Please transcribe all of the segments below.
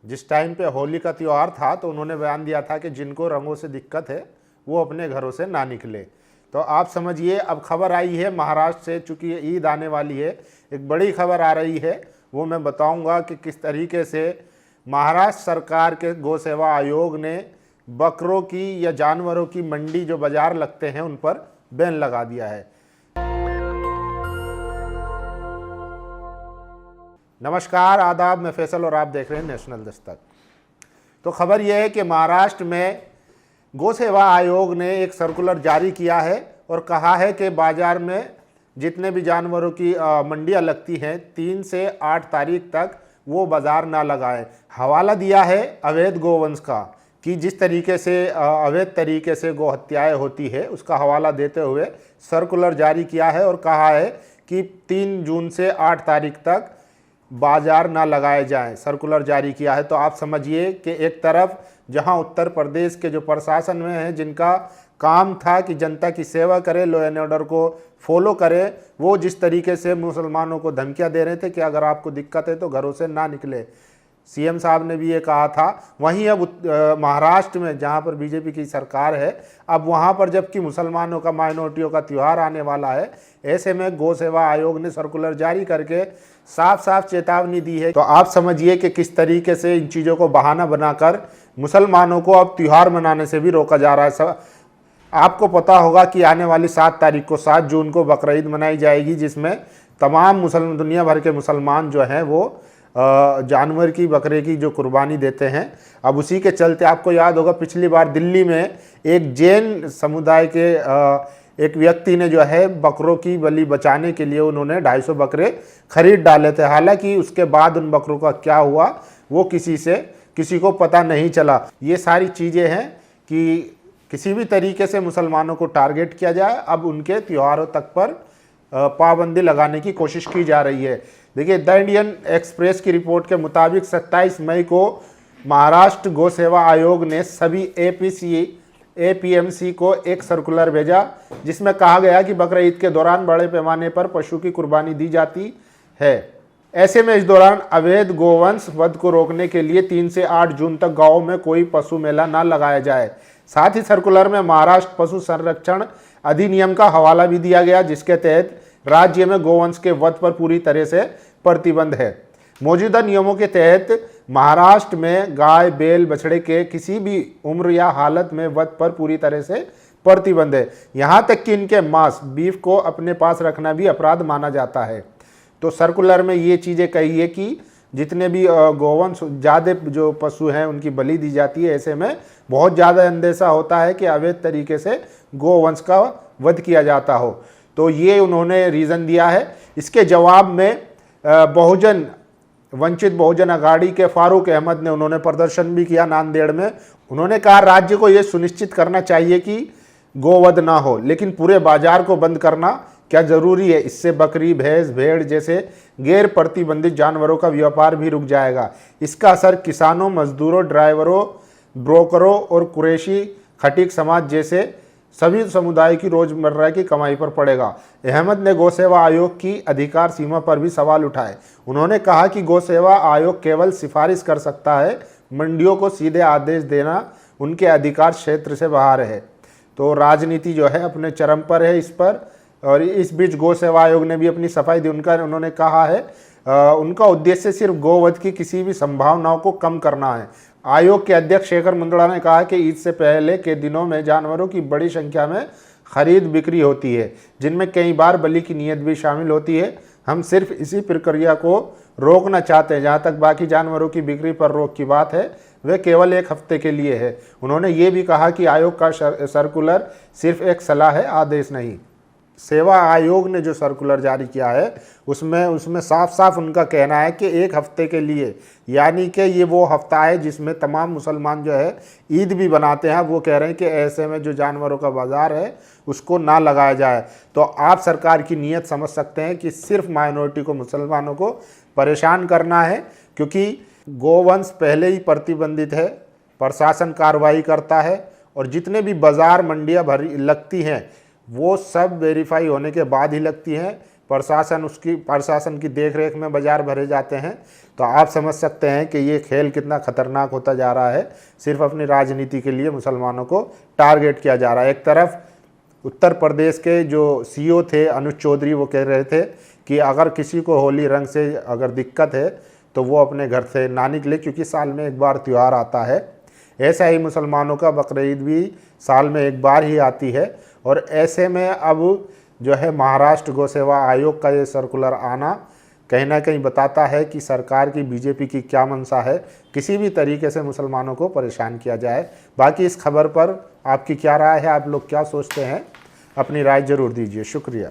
जिस टाइम पे होली का त्यौहार था तो उन्होंने बयान दिया था कि जिनको रंगों से दिक्कत है वो अपने घरों से ना निकले। तो आप समझिए, अब खबर आई है महाराष्ट्र से, चूँकि ईद आने वाली है, एक बड़ी खबर आ रही है, वो मैं बताऊंगा कि किस तरीके से महाराष्ट्र सरकार के गौ सेवा आयोग ने बकरों की या जानवरों की मंडी जो बाजार लगते हैं उन पर बैन लगा दिया है। नमस्कार, आदाब, मैं फैसल और आप देख रहे हैं नेशनल दस्तक। तो खबर यह है कि महाराष्ट्र में गौ सेवा आयोग ने एक सर्कुलर जारी किया है और कहा है कि बाजार में जितने भी जानवरों की मंडियां लगती हैं 3 से 8 तारीख तक वो बाजार ना लगाएं। हवाला दिया है अवैध गोवंश का कि जिस तरीके से अवैध तरीके से गौ हत्याएँ होती है उसका हवाला देते हुए सर्कुलर जारी किया है और कहा है कि 3 जून से 8 तारीख तक बाजार ना लगाए जाएं। सर्कुलर जारी किया है। तो आप समझिए कि एक तरफ जहां उत्तर प्रदेश के जो प्रशासन में हैं, जिनका काम था कि जनता की सेवा करे, लॉ एंड ऑर्डर को फॉलो करे, वो जिस तरीके से मुसलमानों को धमकियां दे रहे थे कि अगर आपको दिक्कत है तो घरों से ना निकले, सीएम साहब ने भी ये कहा था। वहीं अब महाराष्ट्र में जहां पर बीजेपी की सरकार है, अब वहां पर जबकि मुसलमानों का, माइनॉरिटियों का त्यौहार आने वाला है, ऐसे में गौ सेवा आयोग ने सर्कुलर जारी करके साफ साफ चेतावनी दी है। तो आप समझिए कि किस तरीके से इन चीज़ों को बहाना बनाकर मुसलमानों को अब त्यौहार मनाने से भी रोका जा रहा है। आपको पता होगा कि आने वाली 7 तारीख को, 7 जून को बकरीद मनाई जाएगी, जिसमें तमाम दुनिया भर के मुसलमान जो हैं वो जानवर की, बकरे की जो कुर्बानी देते हैं। अब उसी के चलते आपको याद होगा पिछली बार दिल्ली में एक जैन समुदाय के एक व्यक्ति ने जो है बकरों की बलि बचाने के लिए उन्होंने 250 बकरे खरीद डाले थे। हालांकि उसके बाद उन बकरों का क्या हुआ वो किसी को पता नहीं चला। ये सारी चीज़ें हैं कि किसी भी तरीके से मुसलमानों को टारगेट किया जाए। अब उनके त्योहारों तक पर पाबंदी लगाने की कोशिश की जा रही है। देखिए, द इंडियन एक्सप्रेस की रिपोर्ट के मुताबिक 27 मई को महाराष्ट्र गौ सेवा आयोग ने सभी APMC को एक सर्कुलर भेजा, जिसमें कहा गया कि बकरीद के दौरान बड़े पैमाने पर पशु की कुर्बानी दी जाती है। ऐसे में इस दौरान अवैध गोवंश वध को रोकने के लिए 3 से 8 जून तक गाँव में कोई पशु मेला ना लगाया जाए। साथ ही सर्कुलर में महाराष्ट्र पशु संरक्षण अधिनियम का हवाला भी दिया गया, जिसके तहत राज्य में गोवंश के वध पर पूरी तरह से प्रतिबंध है। मौजूदा नियमों के तहत महाराष्ट्र में गाय, बैल, बछड़े के किसी भी उम्र या हालत में वध पर पूरी तरह से प्रतिबंध है। यहाँ तक कि इनके मांस, बीफ को अपने पास रखना भी अपराध माना जाता है। तो सर्कुलर में ये चीज़ें कही है कि जितने भी गोवंश, ज़्यादा जो पशु हैं उनकी बलि दी जाती है, ऐसे में बहुत ज़्यादा अंदेशा होता है कि अवैध तरीके से गोवंश का वध किया जाता हो। तो ये उन्होंने रीज़न दिया है। इसके जवाब में वंचित बहुजन अघाड़ी के फारूक अहमद ने उन्होंने प्रदर्शन भी किया नांदेड़ में। उन्होंने कहा राज्य को यह सुनिश्चित करना चाहिए कि गोवध ना हो, लेकिन पूरे बाजार को बंद करना क्या जरूरी है? इससे बकरी, भैंस, भेड़ जैसे गैर प्रतिबंधित जानवरों का व्यापार भी रुक जाएगा। इसका असर किसानों, मजदूरों, ड्राइवरों, ब्रोकरों और कुरैशी खटीक समाज जैसे सभी समुदाय की रोजमर्रा की कमाई पर पड़ेगा। अहमद ने गौ सेवा आयोग की अधिकार सीमा पर भी सवाल उठाए। उन्होंने कहा कि गौ सेवा आयोग केवल सिफारिश कर सकता है, मंडियों को सीधे आदेश देना उनके अधिकार क्षेत्र से बाहर है। तो राजनीति जो है अपने चरम पर है इस पर। और इस बीच गौ सेवा आयोग ने भी अपनी सफाई दी। उन्होंने कहा है उनका उद्देश्य सिर्फ गोवध की किसी भी संभावनाओं को कम करना है। आयोग के अध्यक्ष शेखर मुंदड़ा ने कहा कि ईद से पहले के दिनों में जानवरों की बड़ी संख्या में खरीद बिक्री होती है, जिनमें कई बार बलि की नीयत भी शामिल होती है। हम सिर्फ इसी प्रक्रिया को रोकना चाहते हैं। जहां तक बाकी जानवरों की बिक्री पर रोक की बात है, वह केवल 1 हफ्ते के लिए है। उन्होंने ये भी कहा कि आयोग का सर्कुलर सिर्फ एक सलाह है, आदेश नहीं। सेवा आयोग ने जो सर्कुलर जारी किया है उसमें साफ साफ उनका कहना है कि 1 हफ्ते के लिए, यानी कि ये वो हफ्ता है जिसमें तमाम मुसलमान जो है ईद भी बनाते हैं। वो कह रहे हैं कि ऐसे में जो जानवरों का बाज़ार है उसको ना लगाया जाए। तो आप सरकार की नीयत समझ सकते हैं कि सिर्फ माइनॉरिटी को, मुसलमानों को परेशान करना है, क्योंकि गोवंश पहले ही प्रतिबंधित है। प्रशासन कार्रवाई करता है और जितने भी बाज़ार, मंडियाँ लगती हैं वो सब वेरीफाई होने के बाद ही लगती हैं। प्रशासन की देखरेख में बाजार भरे जाते हैं, तो आप समझ सकते हैं कि ये खेल कितना खतरनाक होता जा रहा है। सिर्फ अपनी राजनीति के लिए मुसलमानों को टारगेट किया जा रहा है। एक तरफ उत्तर प्रदेश के जो सीईओ थे अनुज चौधरी, वो कह रहे थे कि अगर किसी को होली रंग से अगर दिक्कत है तो वो अपने घर से ना निकले, क्योंकि साल में एक बार त्यौहार आता है। ऐसा ही मुसलमानों का बकरीद भी साल में एक बार ही आती है। और ऐसे में अब जो है महाराष्ट्र गौ सेवा आयोग का ये सर्कुलर आना कहीं ना कहीं बताता है कि सरकार की, बीजेपी की क्या मंशा है, किसी भी तरीके से मुसलमानों को परेशान किया जाए। बाकी इस खबर पर आपकी क्या राय है, आप लोग क्या सोचते हैं, अपनी राय जरूर दीजिए। शुक्रिया।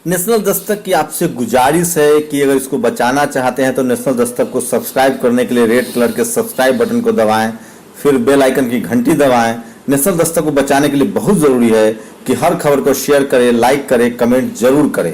नेशनल दस्तक की आपसे गुजारिश है कि अगर इसको बचाना चाहते हैं तो नेशनल दस्तक को सब्सक्राइब करने के लिए रेड कलर के सब्सक्राइब बटन को दबाएं, फिर बेल आइकन की घंटी दबाएं। नेशनल दस्तक को बचाने के लिए बहुत जरूरी है कि हर खबर को शेयर करें, लाइक करें, कमेंट जरूर करें।